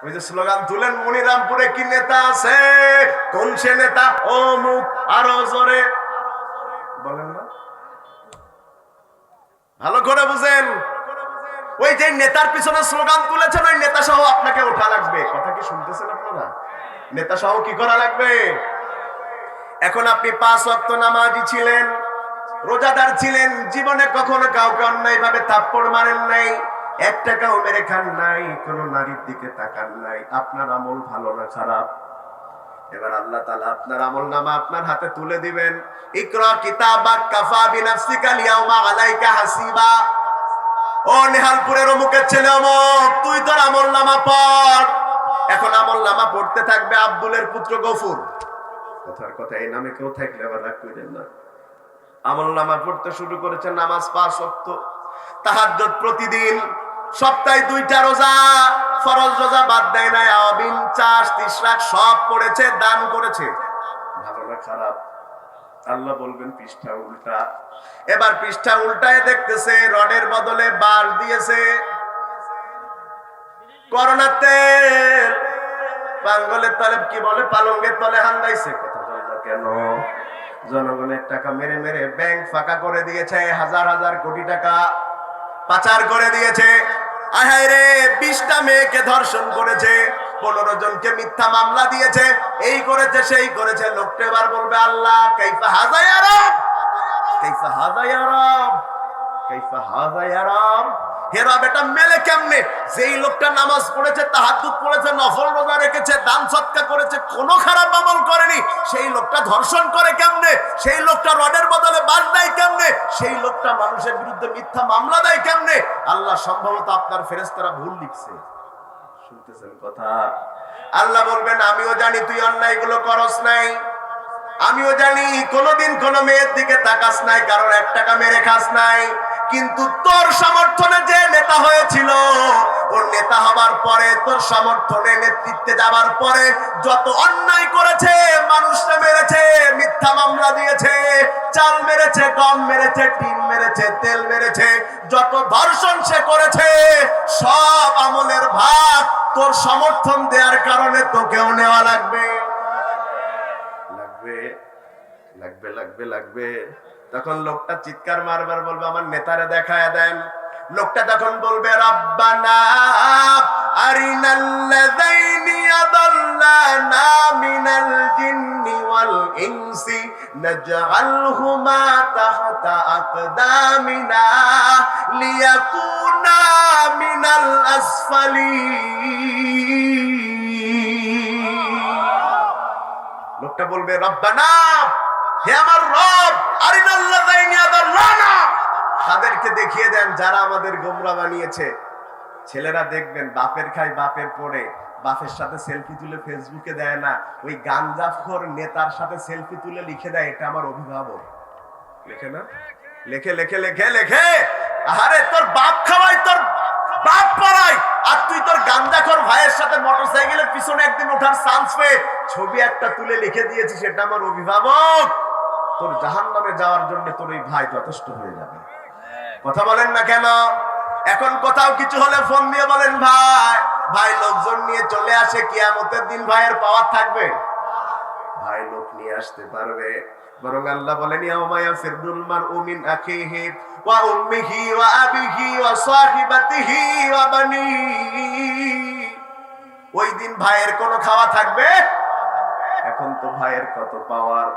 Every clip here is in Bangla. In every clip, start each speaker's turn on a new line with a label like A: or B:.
A: ওই যে স্লোগান তুলেন, মনিরামপুরে কি নেতা আছে, কোন সে নেতা, ও মুখ আরো জোরে বলেন না, ভালো করে বুঝেন। ওই যে নেতার পিছনে স্লোগান তুলেছেন, ওই নেতা সহ আপনাকে ওঠা লাগবে। কথা কি শুনতেছেন আপনারা? নেতা সহ কি করা লাগবে? এখন আপনি 5 ওয়াক্ত নামাজি ছিলেন, রোজাদার ছিলেন, জীবনে কখনো কাউকে অন্যায় ভাবে থাপ্পড় মারেন নাই, 1 টাকাও মেরে খান নাই, কোন নারীর দিকে তাকান নাই। আপনার আমল ভালো না খারাপ? এবার আল্লাহ তাআলা আপনার আমলনামা আপনার হাতে তুলে দিবেন। ইকরা কিতাবাক কাফা বিনাফসিকাল ইয়াউমা আলাইকা হাসিবা। ও নেহালপুরের অমুকের ছেলে অমুক, তুই তোর আমলনামা পড়। এখন আমলনামা পড়তে থাকবে আব্দুলের পুত্র গফুর। কথার কথা, এই নামে কেউ থাকলে আবার রাগ করেন না। আমলনামা পড়তে শুরু করেছে, নামাজ 5 ওয়াক্ত, তাহাজ্জুদ প্রতিদিন, সপ্তাহে 2টা রোজা, ফরজ রোজা বাদ দেয় না, আওয়াবিন, চাষ, তিসরাক সব পড়েছে, দান করেছে। ভালো না খারাপ? আল্লাহ বলবেন পৃষ্ঠা উল্টা। এবার পৃষ্ঠা উল্টায় দেখতেছে রডের বদলে বাঁশ দিয়েছে, করোনার তেল, পাঙ্গলের তলে কি বলে, পালঙ্গের তলে হান্দাইছে। কথা বল না কেন? জনগণের টাকা মেরে মেরে ব্যাংক ফাঁকা করে দিয়েছে, হাজার হাজার কোটি টাকা পাচার করে দিয়েছে। আহায় রে, 20টা মেয়েকে ধর্ষণ করেছে, 15 জনকে মিথ্যা মামলা দিয়েছে, এই করেছে সেই করেছে। লোকটা এবার বলবে, আল্লাহ কাইফা হাযা ইয়া রব, কাইফা হাযা ইয়া রব, কাইফা হাযা ইয়া রব। হে রব, এটা মেলে কেমনে? যেই লোকটা নামাজ পড়েছে, তাহাজ্জুদ পড়েছে, নফল রোজা রেখেছে, দান সদকা করেছে, কোনো খারাপ আমল করেনি, সেই লোকটা ধর্ষণ করে কেমনে? সেই লোকটা রডের বদলে বাঁশ দেয় কেমনে? সেই লোকটা মানুষের বিরুদ্ধে মিথ্যা মামলা দেয় কেমনে? আল্লাহ সম্ভবত আপনার ফেরেশতারা ভুল লিখছে। শুনতেছেন কথা? আল্লাহ বলবেন, আমিও জানি তুই অন্যায়গুলো করস নাই, আমিও জানি কোনোদিন কোনো মেয়ের দিকে তাকাস নাই, কারণ 1 টাকা মেরে খাস নাই। কিন্তু তোর সমর্থনে যে নেতা হয়েছিল, ওর নেতা হবার পরে, তোর সমর্থনে নেতৃত্বে যাবার পরে যত অন্যায় করেছে, মানুষকে মেরেছে, মিথ্যা মামলা দিয়েছে, চাল মেরেছে, গম মেরেছে, টিন মেরেছে, তেল মেরেছে, যত ধর্ষণ সে করেছে, সব আমলের ভাগ তোর সমর্থন দেওয়ার কারণে তোকেও নেওয়া লাগবে। লাগবে লাগবে লাগবে লাগবে। তখন লোকটা চিৎকার মারবার বলবে, আমার নেতারে দেখায় দেন। লোকটা তখন বলবে, রব্বানা আরিনাল্লাযাইনি আদাল্লানা মিনাল জিন্নি ওয়াল ইনসি নাজআলহুমা তাহতা আকদামিনা লিয়াকুনা মিনাল আসফালিন। লোকটা বলবে, রব্বানা, হে আমার রব, আরিনাল্লাযাইনি আদাল্লানা, তাদেরকে দেখিয়ে দেন যারা আমাদের গোমরা বানিয়েছে। ছেলেরা দেখবেন বাপের খাই বাপের পরে, বাপের সাথে সেলফি তুলে ফেসবুকে দেয় না, ওই গাঞ্জাখোর নেতার সাথে সেলফি তুলে লিখে দেয়, এটা আমার অভিভাবক। লিখে না? লেখে লেখে লেখে লেখে। আরে তোর বাপ খাওয়াই, তোর বাপ পড়াই, আর তুই তোর গাঞ্জাখোর ভাইয়ের সাথে মোটরসাইকেলের পিছনে একদিন ওঠার চান্স পেয়ে ছবি একটা তুলে লিখে দিয়েছিস, এটা আমার অভিভাবক। তোর জাহান্নামে যাওয়ার জন্য তোর এই ভাই যথেষ্ট হয়ে যাবে। কথা বলেন না কেন? এখন কোথাও কিছু হলে ফোন দিয়ে বলেন, ভাই ভাই লোকজন নিয়ে চলে আসে, কিয়ামতের দিন ভাইয়ের পাওয়ার থাকবে? ভাই লোক নিয়ে আসতে পারবে। বরং আল্লাহ বলেন, ইয়াউমা ইয়াফিরুল মারউ মিন আখিহি ওয়া উম্মিহি ওয়া আবিহি ওয়া সাহিবাতিহি ওয়া বানিহি। ওই দিন ভাইয়ের কোনো খাওয়া থাকবে? এখন তো ভাইয়ের কত পাওয়ার,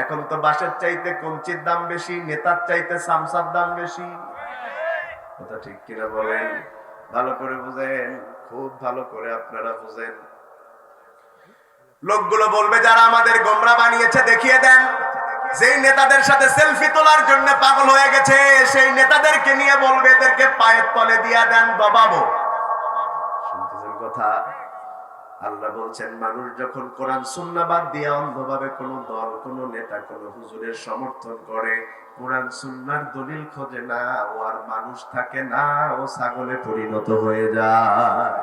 A: এখন তো বাসের চাইতে কঞ্চির দাম বেশি, নেতার চাইতে সামসার দাম বেশি। কথা ঠিক কিনা বলেন? ভালো করে বুঝেন, খুব ভালো করে আপনারা বুঝেন। লোকগুলো বলবে, যারা আমাদের গোমরা বানিয়েছে দেখিয়ে দেন। যেই নেতাদের সাথে সেলফি তোলার জন্য পাগল হয়ে গেছে, সেই নেতাদেরকে নিয়ে বলবে, এদেরকে পায়ের তলে দিয়া দেন, দবাবো। শুনতেছেন কথা? আল্লাহ বলছেন, মানুষ যখন কোরআন সুন্নাহ বাদ দিয়ে অন্ধভাবে কোন দল, কোন নেতা, কোন হুজুরের সমর্থন করে, কোরআন সুন্নাহর দলিল খোঁজে না, ও আর মানুষ থাকে না, ও ছাগলে পরিণত হয়ে যায়।